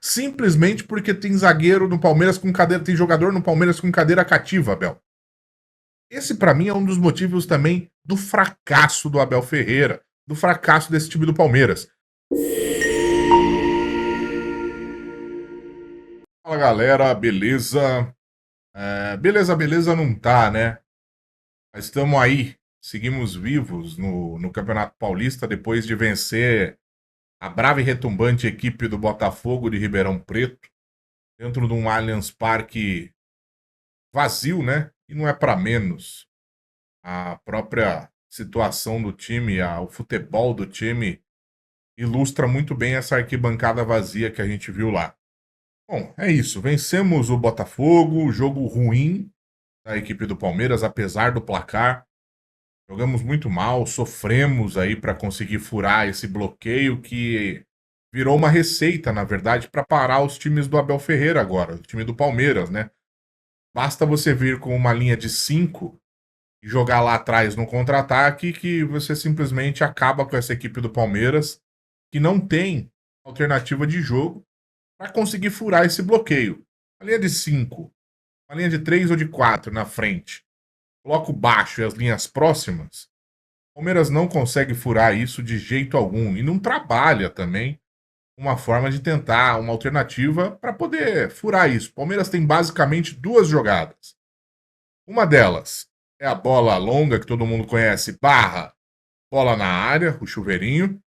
simplesmente porque tem zagueiro no Palmeiras com cadeira, tem jogador no Palmeiras com cadeira cativa, Abel. Esse, pra mim, é um dos motivos também do fracasso do Abel Ferreira, do fracasso desse time do Palmeiras. Fala, galera, beleza? Beleza não tá, né? Mas estamos aí, seguimos vivos no Campeonato Paulista depois de vencer a brava e retumbante equipe do Botafogo de Ribeirão Preto, dentro de um Allianz Parque vazio, né? E não é para menos. A própria situação do time, o futebol do time, ilustra muito bem essa arquibancada vazia que a gente viu lá. Bom, é isso. Vencemos o Botafogo, jogo ruim da equipe do Palmeiras, apesar do placar. Jogamos muito mal, sofremos aí para conseguir furar esse bloqueio que virou uma receita, na verdade, para parar os times do Abel Ferreira agora, o time do Palmeiras, né? Basta você vir com uma linha de 5 e jogar lá atrás no contra-ataque que você simplesmente acaba com essa equipe do Palmeiras, que não tem alternativa de jogo para conseguir furar esse bloqueio. A linha de 5, a linha de 3 ou de 4 na frente, bloco baixo e as linhas próximas, o Palmeiras não consegue furar isso de jeito algum e não trabalha também uma forma de tentar uma alternativa para poder furar isso. O Palmeiras tem basicamente duas jogadas. Uma delas é a bola longa que todo mundo conhece, barra bola na área, o chuveirinho.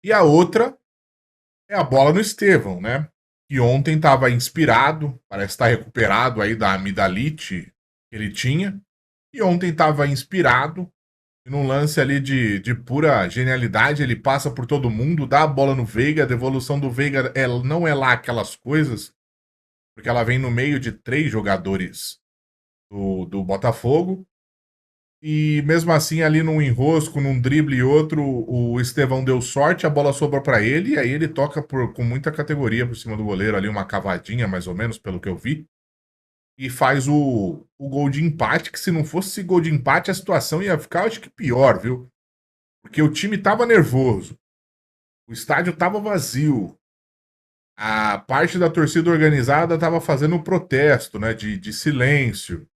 E a outra é a bola no Estevão, né? Que ontem estava inspirado, parece estar recuperado aí da amidalite que ele tinha. E ontem estava inspirado, e num lance ali de pura genialidade, ele passa por todo mundo, dá a bola no Veiga, a devolução do Veiga não é lá aquelas coisas, porque ela vem no meio de 3 jogadores do Botafogo. E mesmo assim, ali num enrosco, num drible e outro, o Estevão deu sorte, a bola sobrou para ele, e aí ele toca com muita categoria por cima do goleiro, ali uma cavadinha mais ou menos, pelo que eu vi. E faz o gol de empate, que se não fosse esse gol de empate, a situação ia ficar, acho que pior, viu? Porque o time tava nervoso, o estádio tava vazio, a parte da torcida organizada tava fazendo um protesto, né, de silêncio.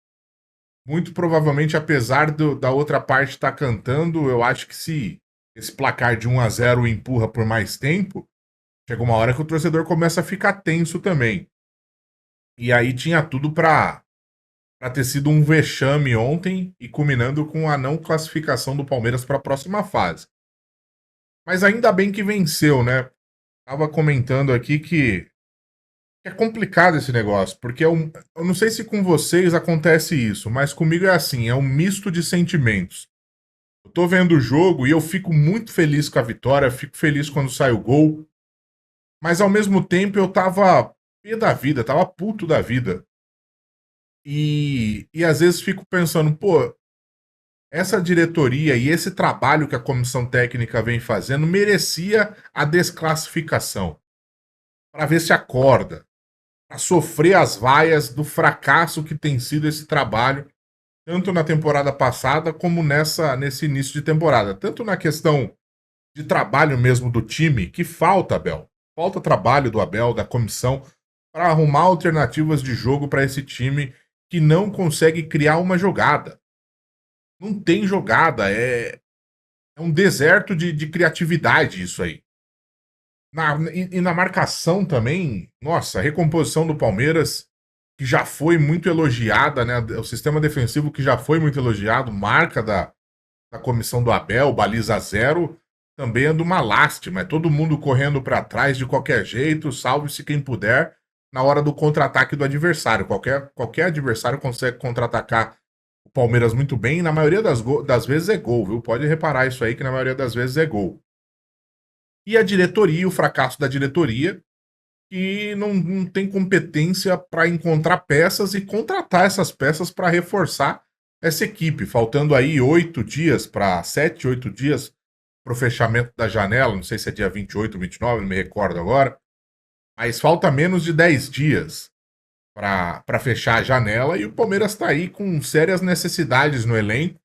Muito provavelmente, apesar da outra parte estar cantando, eu acho que se esse placar de 1-0 empurra por mais tempo, chega uma hora que o torcedor começa a ficar tenso também. E aí tinha tudo para ter sido um vexame ontem e culminando com a não classificação do Palmeiras para a próxima fase. Mas ainda bem que venceu, né? Tava comentando aqui que é complicado esse negócio, porque eu não sei se com vocês acontece isso, mas comigo é assim, é um misto de sentimentos. Eu tô vendo o jogo e eu fico muito feliz com a vitória, fico feliz quando sai o gol, mas ao mesmo tempo eu tava pé da vida, tava puto da vida. E às vezes fico pensando, pô, essa diretoria e esse trabalho que a comissão técnica vem fazendo merecia a desclassificação, para ver se acorda, para sofrer as vaias do fracasso que tem sido esse trabalho, tanto na temporada passada como nesse início de temporada. Tanto na questão de trabalho mesmo do time, que falta, Abel. Falta trabalho do Abel, da comissão, para arrumar alternativas de jogo para esse time que não consegue criar uma jogada. Não tem jogada, é um deserto de criatividade isso aí. E na marcação também, nossa, a recomposição do Palmeiras, que já foi muito elogiada, né? O sistema defensivo que já foi muito elogiado, marca da comissão do Abel, baliza zero, também é de uma lástima. É todo mundo correndo para trás de qualquer jeito, salve-se quem puder, na hora do contra-ataque do adversário. Qualquer adversário consegue contra-atacar o Palmeiras muito bem, e na maioria das vezes é gol, viu? Pode reparar isso aí, que na maioria das vezes é gol. E a diretoria, o fracasso da diretoria, que não tem competência para encontrar peças e contratar essas peças para reforçar essa equipe. Faltando aí 8 dias para 7, 8 dias para o fechamento da janela. Não sei se é dia 28 ou 29, não me recordo agora. Mas falta menos de 10 dias para fechar a janela e o Palmeiras está aí com sérias necessidades no elenco.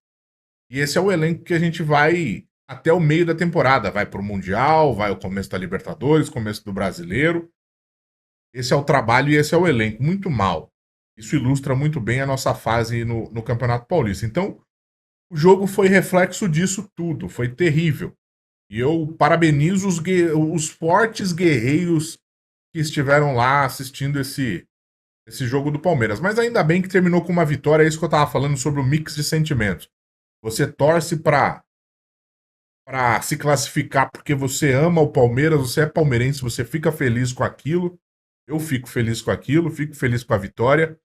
E esse é o elenco que a gente vai até o meio da temporada. Vai pro Mundial, vai o começo da Libertadores, começo do Brasileiro. Esse é o trabalho e esse é o elenco. Muito mal. Isso ilustra muito bem a nossa fase no Campeonato Paulista. Então, o jogo foi reflexo disso tudo. Foi terrível. E eu parabenizo os fortes guerreiros que estiveram lá assistindo esse jogo do Palmeiras. Mas ainda bem que terminou com uma vitória. É isso que eu estava falando sobre o mix de sentimentos. Você torce para se classificar porque você ama o Palmeiras, você é palmeirense, você fica feliz com aquilo. Eu fico feliz com aquilo, fico feliz com a vitória.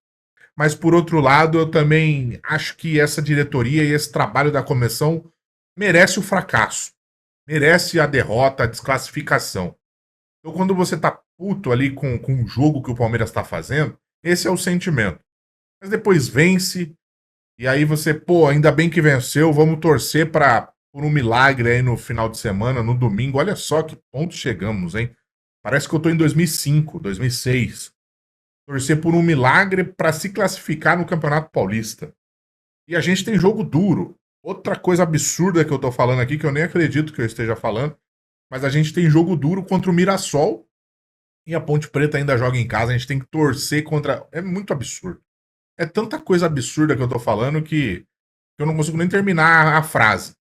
Mas por outro lado, eu também acho que essa diretoria e esse trabalho da comissão merece o fracasso. Merece a derrota, a desclassificação. Então, quando você tá puto ali com o jogo que o Palmeiras tá fazendo, esse é o sentimento. Mas depois vence, e aí você, pô, ainda bem que venceu, vamos torcer por um milagre aí no final de semana, no domingo. Olha só que ponto chegamos, hein? Parece que eu tô em 2005, 2006. Torcer por um milagre para se classificar no Campeonato Paulista. E a gente tem jogo duro. Outra coisa absurda que eu tô falando aqui, que eu nem acredito que eu esteja falando, mas a gente tem jogo duro contra o Mirassol e a Ponte Preta ainda joga em casa. A gente tem que torcer contra. É muito absurdo. É tanta coisa absurda que eu tô falando que eu não consigo nem terminar a frase.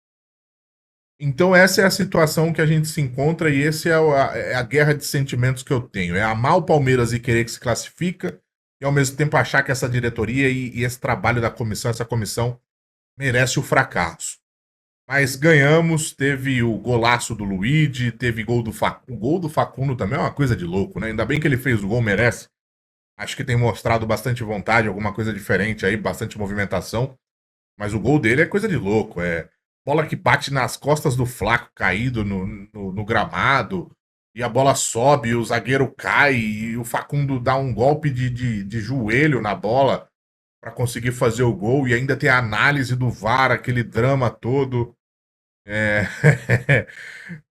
Então, essa é a situação que a gente se encontra e essa é a guerra de sentimentos que eu tenho. É amar o Palmeiras e querer que se classifica, e ao mesmo tempo achar que essa diretoria e esse trabalho da comissão, essa comissão, merece o fracasso. Mas ganhamos, teve o golaço do Luigi, teve gol do Facundo. O gol do Facundo também é uma coisa de louco, né? Ainda bem que ele fez o gol, merece. Acho que tem mostrado bastante vontade, alguma coisa diferente aí, bastante movimentação. Mas o gol dele é coisa de louco. É bola que bate nas costas do Flaco caído no gramado. E a bola sobe, e o zagueiro cai, e o Facundo dá um golpe de joelho na bola para conseguir fazer o gol. E ainda tem a análise do VAR, aquele drama todo. É...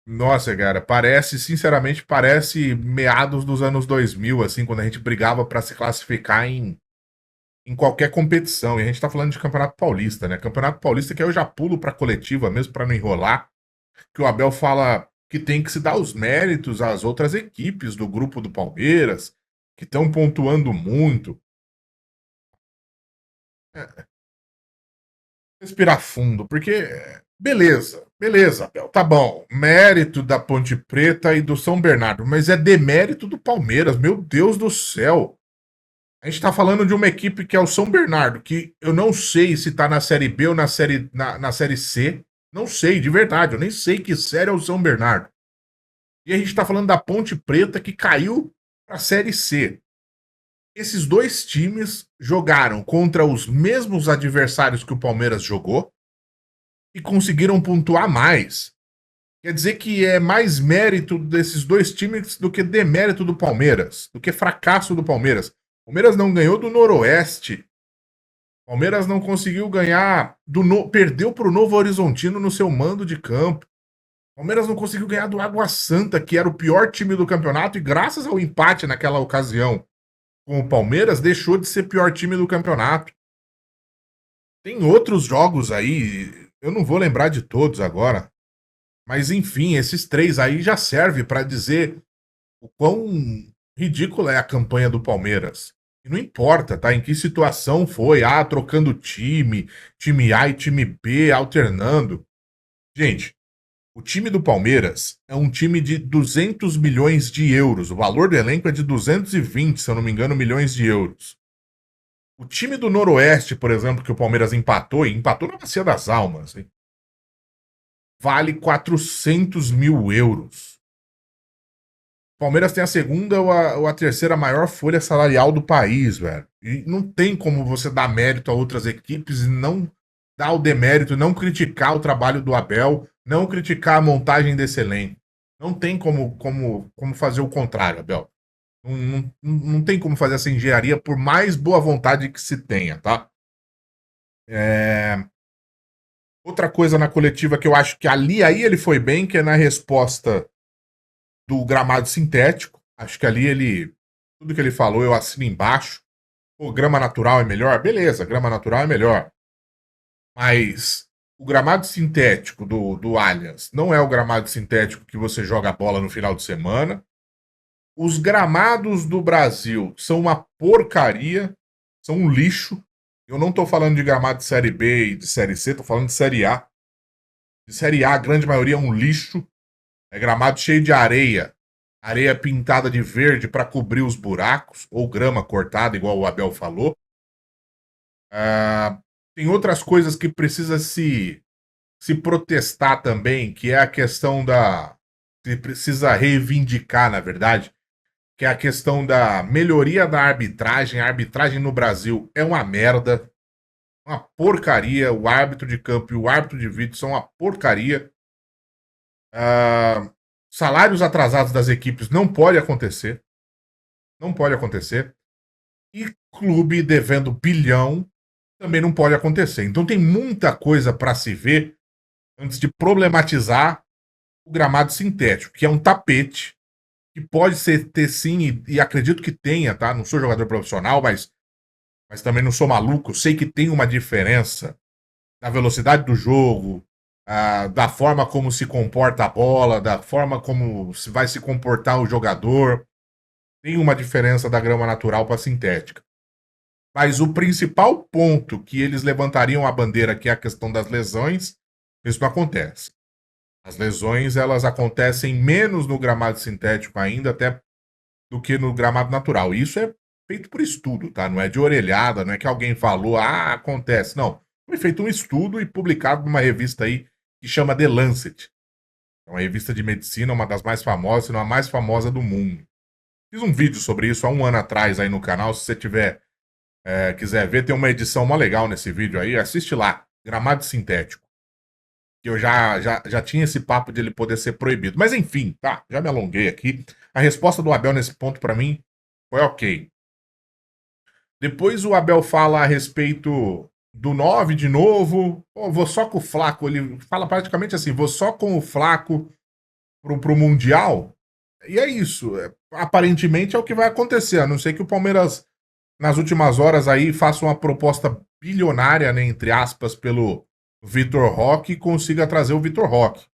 Nossa, cara, parece, sinceramente, parece meados dos anos 2000, assim, quando a gente brigava para se classificar em qualquer competição. E a gente tá falando de Campeonato Paulista, né? Campeonato Paulista que eu já pulo pra coletiva mesmo pra não enrolar, que o Abel fala que tem que se dar os méritos às outras equipes do grupo do Palmeiras, que estão pontuando muito. É, respirar fundo, porque beleza, Abel, tá bom. Mérito da Ponte Preta e do São Bernardo, mas é demérito do Palmeiras, meu Deus do céu. A gente tá falando de uma equipe que é o São Bernardo, que eu não sei se tá na Série B ou na série C. Não sei, de verdade. Eu nem sei que série é o São Bernardo. E a gente tá falando da Ponte Preta, que caiu pra Série C. Esses dois times jogaram contra os mesmos adversários que o Palmeiras jogou e conseguiram pontuar mais. Quer dizer que é mais mérito desses dois times do que demérito do Palmeiras, do que fracasso do Palmeiras. O Palmeiras não ganhou do Noroeste. O Palmeiras não conseguiu ganhar perdeu para o Novo Horizontino no seu mando de campo. O Palmeiras não conseguiu ganhar do Água Santa, que era o pior time do campeonato, e graças ao empate naquela ocasião com o Palmeiras, deixou de ser pior time do campeonato. Tem outros jogos aí, eu não vou lembrar de todos agora, mas enfim, esses três aí já serve para dizer o quão ridícula é a campanha do Palmeiras. E não importa, tá? Em que situação foi, trocando time A e time B, alternando. Gente, o time do Palmeiras é um time de 200 milhões de euros. O valor do elenco é de 220, se eu não me engano, milhões de euros. O time do Noroeste, por exemplo, que o Palmeiras empatou, e empatou na Bacia das Almas, hein? Vale 400 mil euros. O Palmeiras tem a segunda ou a terceira maior folha salarial do país, velho. E não tem como você dar mérito a outras equipes e não dar o demérito, não criticar o trabalho do Abel, não criticar a montagem desse elenco. Não tem como fazer o contrário, Abel. Não tem como fazer essa engenharia por mais boa vontade que se tenha, tá? É... Outra coisa na coletiva que eu acho que aí ele foi bem, que é na resposta do gramado sintético. Acho que ali tudo que ele falou eu assino embaixo. Pô, grama natural é melhor? Beleza, grama natural é melhor. Mas o gramado sintético do Allianz não é o gramado sintético que você joga a bola no final de semana. Os gramados do Brasil são uma porcaria, são um lixo. Eu não estou falando de gramado de Série B e de Série C, estou falando de Série A. De Série A, a grande maioria é um lixo. É gramado cheio de areia. Areia pintada de verde para cobrir os buracos, ou grama cortada, igual o Abel falou. Tem outras coisas que precisa se protestar também, que é a questão da... Se precisa reivindicar, na verdade, que é a questão da melhoria da arbitragem. A arbitragem no Brasil é uma merda, uma porcaria. O árbitro de campo e o árbitro de vídeo são uma porcaria. Salários atrasados das equipes não pode acontecer. Não pode acontecer. E clube devendo bilhão também não pode acontecer. Então tem muita coisa para se ver antes de problematizar o gramado sintético, que é um tapete que pode ter sim, e acredito que tenha, tá? Não sou jogador profissional, mas também não sou maluco. Sei que tem uma diferença na velocidade do jogo, da forma como se comporta a bola, da forma como vai se comportar o jogador. Tem uma diferença da grama natural para a sintética. Mas o principal ponto que eles levantariam a bandeira, que é a questão das lesões, isso não acontece. As lesões, elas acontecem menos no gramado sintético ainda, até do que no gramado natural. Isso é feito por estudo, tá? Não é de orelhada, não é que alguém falou, acontece. Não. Foi feito um estudo e publicado numa revista aí que chama The Lancet. É uma revista de medicina, uma das mais famosas, se não a mais famosa do mundo. Fiz um vídeo sobre isso há um ano atrás aí no canal. Se você quiser ver, tem uma edição mó legal nesse vídeo aí. Assiste lá, gramado sintético. Que eu já tinha esse papo de ele poder ser proibido. Mas enfim, tá, já me alonguei aqui. A resposta do Abel nesse ponto para mim foi ok. Depois o Abel fala a respeito do 9 de novo. Vou só com o Flaco. Ele fala praticamente assim, vou só com o Flaco pro Mundial. E é isso. Aparentemente é o que vai acontecer. A não ser que o Palmeiras, nas últimas horas aí, faça uma proposta bilionária, né, entre aspas, pelo Vitor Roque e consiga trazer o Vitor Roque.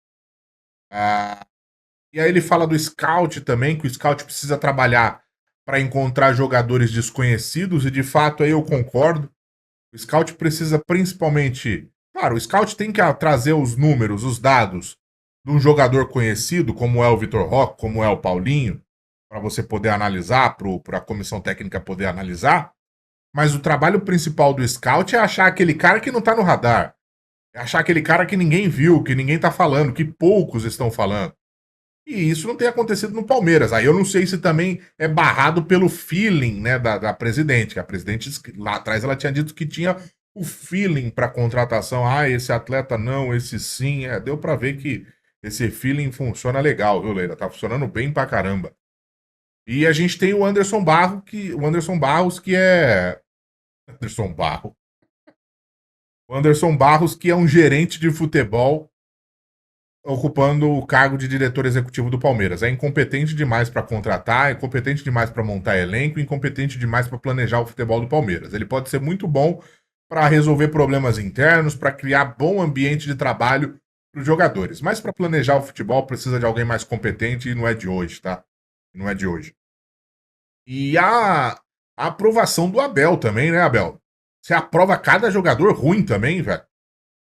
E aí ele fala do scout também, que o scout precisa trabalhar para encontrar jogadores desconhecidos, e de fato aí eu concordo. O scout precisa principalmente... Claro, o scout tem que trazer os números, os dados de um jogador conhecido, como é o Vitor Roque, como é o Paulinho, para você poder analisar, para a comissão técnica poder analisar. Mas o trabalho principal do scout é achar aquele cara que não tá no radar. É achar aquele cara que ninguém viu, que ninguém tá falando, que poucos estão falando. E isso não tem acontecido no Palmeiras. Aí eu não sei se também é barrado pelo feeling, né, da presidente. Que a presidente, lá atrás, ela tinha dito que tinha o feeling para contratação. Esse atleta não, esse sim. Deu para ver que esse feeling funciona legal, viu, Leila? Tá funcionando bem pra caramba. E a gente tem o Anderson Barros, que é... Anderson Barros. O Anderson Barros, que é um gerente de futebol ocupando o cargo de diretor executivo do Palmeiras. É incompetente demais para contratar, é incompetente demais para montar elenco, incompetente demais para planejar o futebol do Palmeiras. Ele pode ser muito bom para resolver problemas internos, para criar bom ambiente de trabalho para os jogadores, mas para planejar o futebol precisa de alguém mais competente, e não é de hoje, tá? Não é de hoje. E a aprovação do Abel também, né, Abel? Você aprova cada jogador ruim também, velho.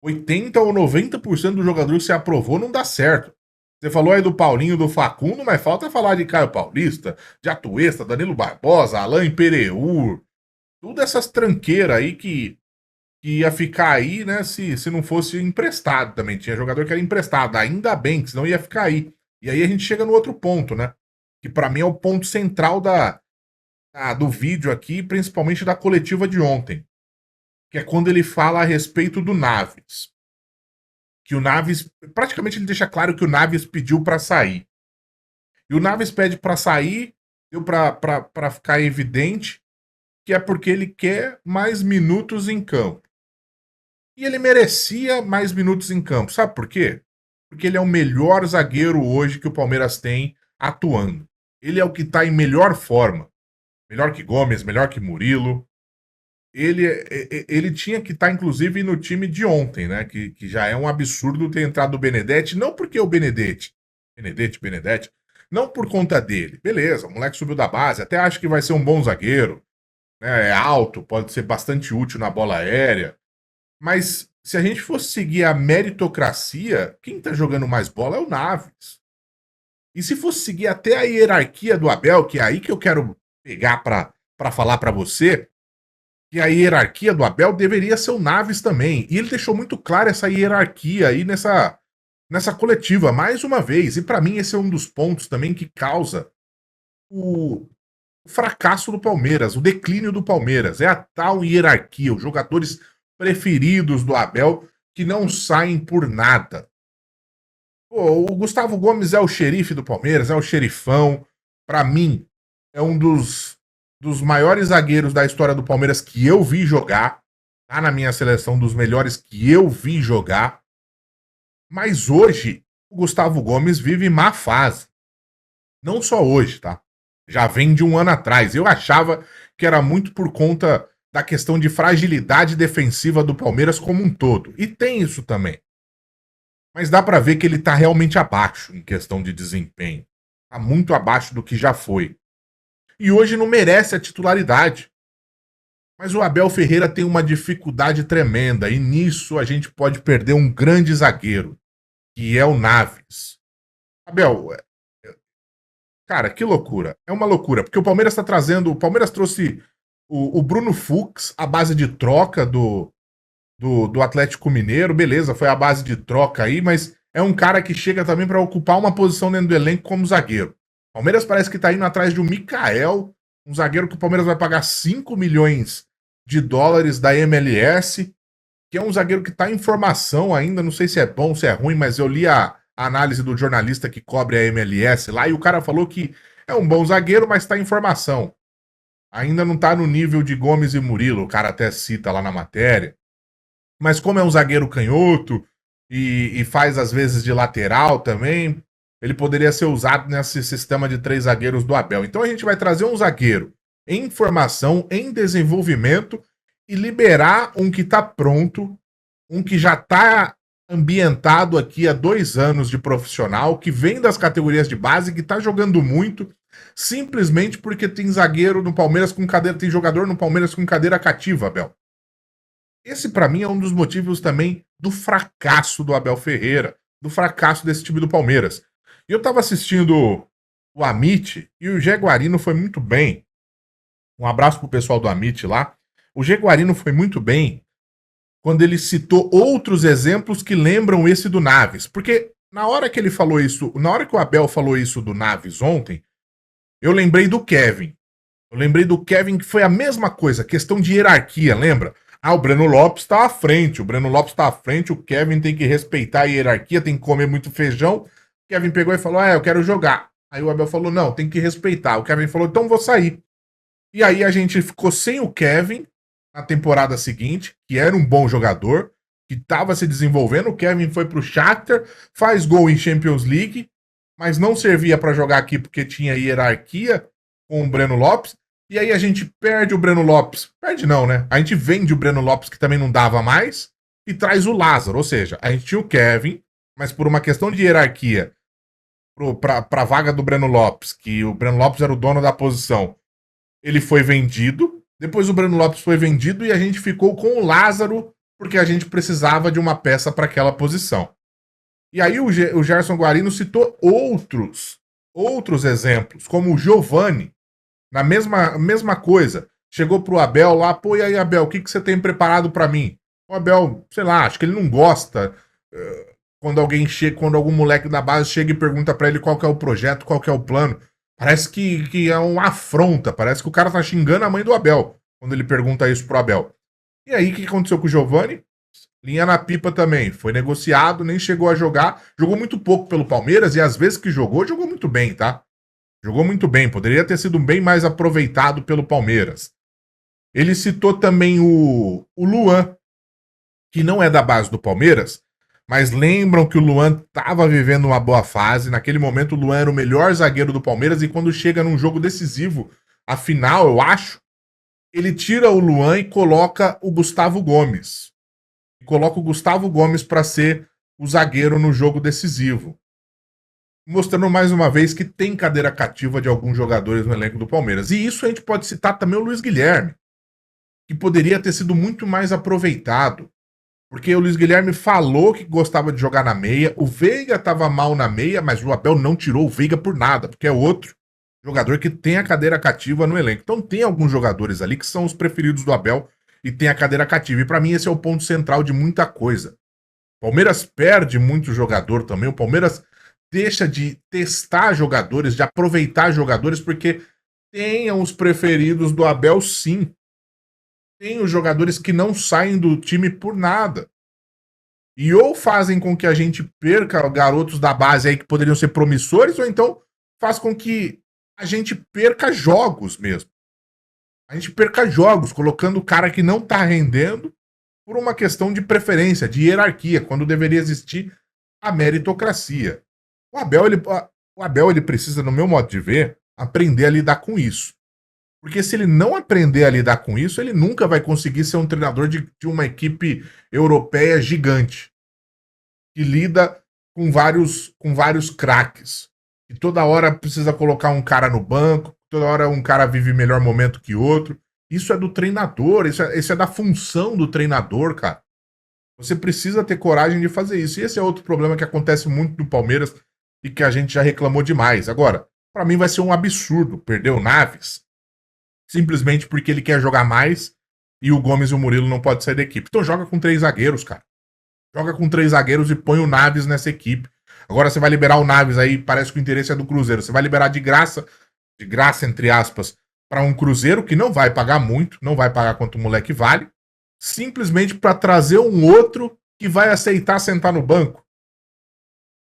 80 ou 90% do jogador que você aprovou não dá certo. Você falou aí do Paulinho, do Facundo, mas falta falar de Caio Paulista, de Atuesta, Danilo Barbosa, Alain Pereur. Tudo essas tranqueiras aí que ia ficar aí, né, se não fosse emprestado também. Tinha jogador que era emprestado, ainda bem, que senão ia ficar aí. E aí a gente chega no outro ponto, né? Que pra mim é o ponto central do vídeo aqui, principalmente da coletiva de ontem. Que é quando ele fala a respeito do Naves. Que o Naves, praticamente ele deixa claro que o Naves pediu para sair. E o Naves pede para sair, deu para ficar evidente que é porque ele quer mais minutos em campo. E ele merecia mais minutos em campo. Sabe por quê? Porque ele é o melhor zagueiro hoje que o Palmeiras tem atuando. Ele é o que está em melhor forma. Melhor que Gomes, melhor que Murilo. ele tinha que estar, inclusive, no time de ontem, né? Que já é um absurdo ter entrado o Benedetti, não porque o Benedetti, não por conta dele. Beleza, o moleque subiu da base, até acho que vai ser um bom zagueiro, né? É alto, pode ser bastante útil na bola aérea. Mas se a gente fosse seguir a meritocracia, quem tá jogando mais bola é o Naves. E se fosse seguir até a hierarquia do Abel, que é aí que eu quero pegar para falar para você, que a hierarquia do Abel deveria ser o Naves também. E ele deixou muito claro essa hierarquia aí nessa coletiva, mais uma vez. E para mim esse é um dos pontos também que causa o fracasso do Palmeiras, o declínio do Palmeiras. É a tal hierarquia, os jogadores preferidos do Abel que não saem por nada. Pô, o Gustavo Gomes é o xerife do Palmeiras, é o xerifão. Pra mim, é um dos maiores zagueiros da história do Palmeiras que eu vi jogar. Tá na minha seleção dos melhores que eu vi jogar. Mas hoje, o Gustavo Gomes vive má fase. Não só hoje, tá? Já vem de um ano atrás. Eu achava que era muito por conta da questão de fragilidade defensiva do Palmeiras como um todo. E tem isso também. Mas dá pra ver que ele tá realmente abaixo em questão de desempenho. Tá muito abaixo do que já foi. E hoje não merece a titularidade. Mas o Abel Ferreira tem uma dificuldade tremenda e nisso a gente pode perder um grande zagueiro, que é o Naves. Abel, cara, que loucura. É uma loucura, porque o Palmeiras tá trazendo. O Palmeiras trouxe o Bruno Fux, a base de troca do Atlético Mineiro, beleza, foi a base de troca aí, mas é um cara que chega também para ocupar uma posição dentro do elenco como zagueiro. O Palmeiras parece que tá indo atrás de um Mikael, um zagueiro que o Palmeiras vai pagar 5 milhões de dólares da MLS, que é um zagueiro que tá em formação ainda, não sei se é bom, se é ruim, mas eu li a análise do jornalista que cobre a MLS lá e o cara falou que é um bom zagueiro, mas tá em formação. Ainda não tá no nível de Gomes e Murilo, o cara até cita lá na matéria. Mas como é um zagueiro canhoto e faz às vezes de lateral também, ele poderia ser usado nesse sistema de 3 zagueiros do Abel. Então a gente vai trazer um zagueiro em formação, em desenvolvimento e liberar um que está pronto, um que já está ambientado aqui há 2 anos de profissional, que vem das categorias de base, que está jogando muito, simplesmente porque tem zagueiro no Palmeiras com cadeira, tem jogador no Palmeiras com cadeira cativa, Abel. Esse, pra mim, é um dos motivos também do fracasso do Abel Ferreira, do fracasso desse time do Palmeiras. E eu tava assistindo o Amit e o Jaguarino foi muito bem. Um abraço pro pessoal do Amit lá. O Jaguarino foi muito bem quando ele citou outros exemplos que lembram esse do Naves. Porque na hora que ele falou isso, na hora que o Abel falou isso do Naves ontem, eu lembrei do Kevin. Eu lembrei do Kevin que foi a mesma coisa, questão de hierarquia, lembra? Ah, o Breno Lopes tá à frente, o Kevin tem que respeitar a hierarquia, tem que comer muito feijão. O Kevin pegou e falou, eu quero jogar. Aí o Abel falou, não, tem que respeitar. O Kevin falou, então vou sair. E aí a gente ficou sem o Kevin na temporada seguinte, que era um bom jogador, que tava se desenvolvendo. O Kevin foi pro Shakhtar, faz gol em Champions League, mas não servia para jogar aqui porque tinha hierarquia com o Breno Lopes. E aí a gente perde o Breno Lopes. Perde não, né? A gente vende o Breno Lopes, que também não dava mais, e traz o Lázaro. Ou seja, a gente tinha o Kevin, mas por uma questão de hierarquia, pra vaga do Breno Lopes, que o Breno Lopes era o dono da posição, ele foi vendido. Depois o Breno Lopes foi vendido e a gente ficou com o Lázaro, porque a gente precisava de uma peça para aquela posição. E aí o Gerson Guarino citou outros exemplos, como o Giovani, na mesma coisa. Chegou pro Abel lá, pô, e aí, Abel, o que você tem preparado para mim? O Abel, sei lá, acho que ele não gosta quando alguém chega, quando algum moleque da base chega e pergunta para ele qual que é o projeto, qual que é o plano. Parece que é uma afronta, parece que o cara tá xingando a mãe do Abel quando ele pergunta isso pro Abel. E aí, o que aconteceu com o Giovani? Linha na pipa também. Foi negociado, nem chegou a jogar. Jogou muito pouco pelo Palmeiras e às vezes que jogou muito bem, tá? Jogou muito bem, poderia ter sido bem mais aproveitado pelo Palmeiras. Ele citou também o Luan, que não é da base do Palmeiras, mas lembram que o Luan estava vivendo uma boa fase. Naquele momento, o Luan era o melhor zagueiro do Palmeiras e quando chega num jogo decisivo, a final, eu acho, ele tira o Luan e coloca o Gustavo Gomes. E coloca o Gustavo Gomes para ser o zagueiro no jogo decisivo. Mostrando mais uma vez que tem cadeira cativa de alguns jogadores no elenco do Palmeiras. E isso a gente pode citar também o Luiz Guilherme, que poderia ter sido muito mais aproveitado. Porque o Luiz Guilherme falou que gostava de jogar na meia, o Veiga estava mal na meia, mas o Abel não tirou o Veiga por nada, porque é outro jogador que tem a cadeira cativa no elenco. Então tem alguns jogadores ali que são os preferidos do Abel e tem a cadeira cativa. E para mim esse é o ponto central de muita coisa. O Palmeiras perde muito jogador também, o Palmeiras deixa de testar jogadores, de aproveitar jogadores, porque tenham os preferidos do Abel, sim. Tem os jogadores que não saem do time por nada. E ou fazem com que a gente perca garotos da base aí que poderiam ser promissores, ou então faz com que a gente perca jogos mesmo. A gente perca jogos, colocando o cara que não tá rendendo por uma questão de preferência, de hierarquia, quando deveria existir a meritocracia. O Abel ele precisa, no meu modo de ver, aprender a lidar com isso. Porque se ele não aprender a lidar com isso, ele nunca vai conseguir ser um treinador de uma equipe europeia gigante, que lida com vários craques. E toda hora precisa colocar um cara no banco, toda hora um cara vive melhor momento que outro. Isso é do treinador, isso é da função do treinador, cara. Você precisa ter coragem de fazer isso. E esse é outro problema que acontece muito no Palmeiras e que a gente já reclamou demais. Agora, pra mim vai ser um absurdo perder o Naves simplesmente porque ele quer jogar mais e o Gomes e o Murilo não podem sair da equipe. Então joga com 3 zagueiros, cara. Joga com 3 zagueiros e põe o Naves nessa equipe. Agora você vai liberar o Naves aí, parece que o interesse é do Cruzeiro. Você vai liberar de graça entre aspas, para um Cruzeiro que não vai pagar muito, não vai pagar quanto o moleque vale, simplesmente para trazer um outro que vai aceitar sentar no banco.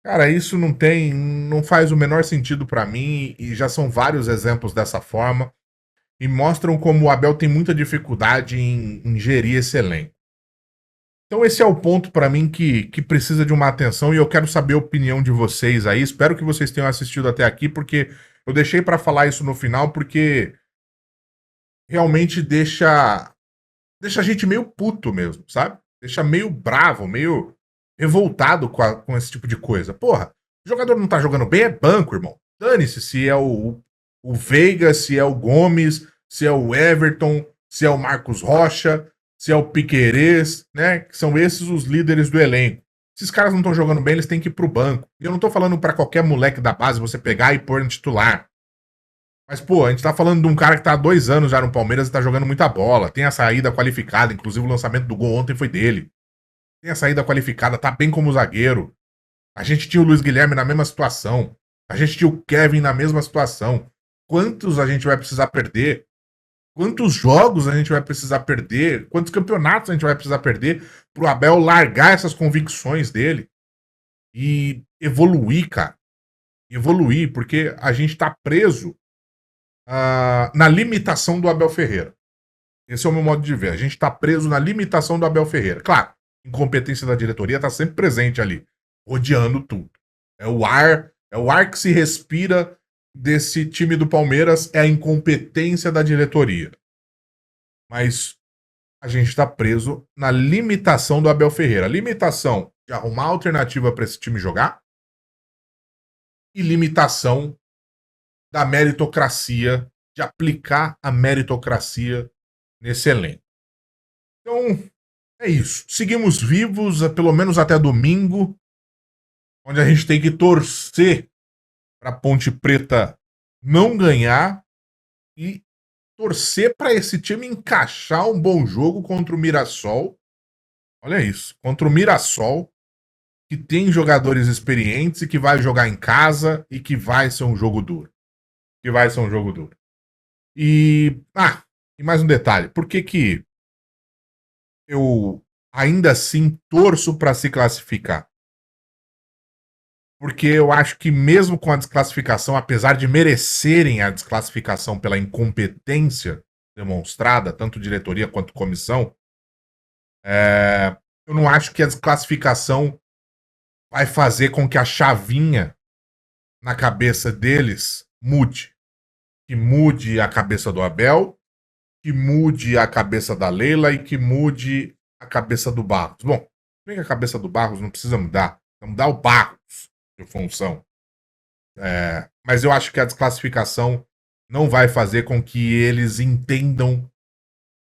Cara, isso não faz o menor sentido para mim e já são vários exemplos dessa forma e mostram como o Abel tem muita dificuldade em gerir esse elenco. Então esse é o ponto para mim que precisa de uma atenção e eu quero saber a opinião de vocês aí. Espero que vocês tenham assistido até aqui, porque eu deixei para falar isso no final, porque realmente deixa a gente meio puto mesmo, sabe? Deixa meio bravo, meio revoltado com esse tipo de coisa. Porra, o jogador não tá jogando bem, é banco, irmão. Dane-se se é o Veiga, se é o Gomes, se é o Everton, se é o Marcos Rocha, se é o Piquerez, né? Que são esses os líderes do elenco. Se esses caras não estão jogando bem, eles têm que ir pro banco. E eu não tô falando pra qualquer moleque da base você pegar e pôr no titular. Mas, pô, a gente tá falando de um cara que tá há 2 anos já no Palmeiras e tá jogando muita bola. Tem a saída qualificada, inclusive o lançamento do gol ontem foi dele. Tem a saída qualificada, tá bem como zagueiro. A gente tinha o Luiz Guilherme na mesma situação. A gente tinha o Kevin na mesma situação. Quantos a gente vai precisar perder? Quantos jogos a gente vai precisar perder? Quantos campeonatos a gente vai precisar perder pro Abel largar essas convicções dele e evoluir, cara? Evoluir, porque a gente tá preso na limitação do Abel Ferreira. Esse é o meu modo de ver. A gente tá preso na limitação do Abel Ferreira. Claro, incompetência da diretoria tá sempre presente ali, rodeando tudo. É o ar que se respira desse time do Palmeiras, é a incompetência da diretoria. Mas a gente tá preso na limitação do Abel Ferreira. Limitação de arrumar alternativa para esse time jogar e limitação da meritocracia, de aplicar a meritocracia nesse elenco. Então, é isso. Seguimos vivos, pelo menos até domingo, onde a gente tem que torcer para Ponte Preta não ganhar e torcer para esse time encaixar um bom jogo contra o Mirassol. Olha isso, contra o Mirassol, que tem jogadores experientes e que vai jogar em casa e que vai ser um jogo duro. Que vai ser um jogo duro. E mais um detalhe. Por que eu ainda assim torço para se classificar? Porque eu acho que mesmo com a desclassificação, apesar de merecerem a desclassificação pela incompetência demonstrada, tanto diretoria quanto comissão, eu não acho que a desclassificação vai fazer com que a chavinha na cabeça deles mude. Que mude a cabeça do Abel que mude a cabeça da Leila e que mude a cabeça do Barros. Bom, bem que a cabeça do Barros não precisa mudar. Precisa mudar o Barros de função. Mas eu acho que a desclassificação não vai fazer com que eles entendam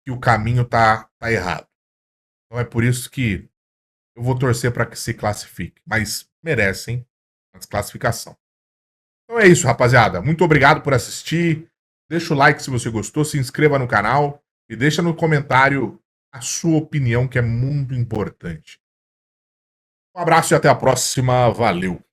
que o caminho tá errado. Então é por isso que eu vou torcer para que se classifique. Mas merecem a desclassificação. Então é isso, rapaziada. Muito obrigado por assistir. Deixa o like se você gostou, se inscreva no canal e deixa no comentário a sua opinião, que é muito importante. Um abraço e até a próxima. Valeu!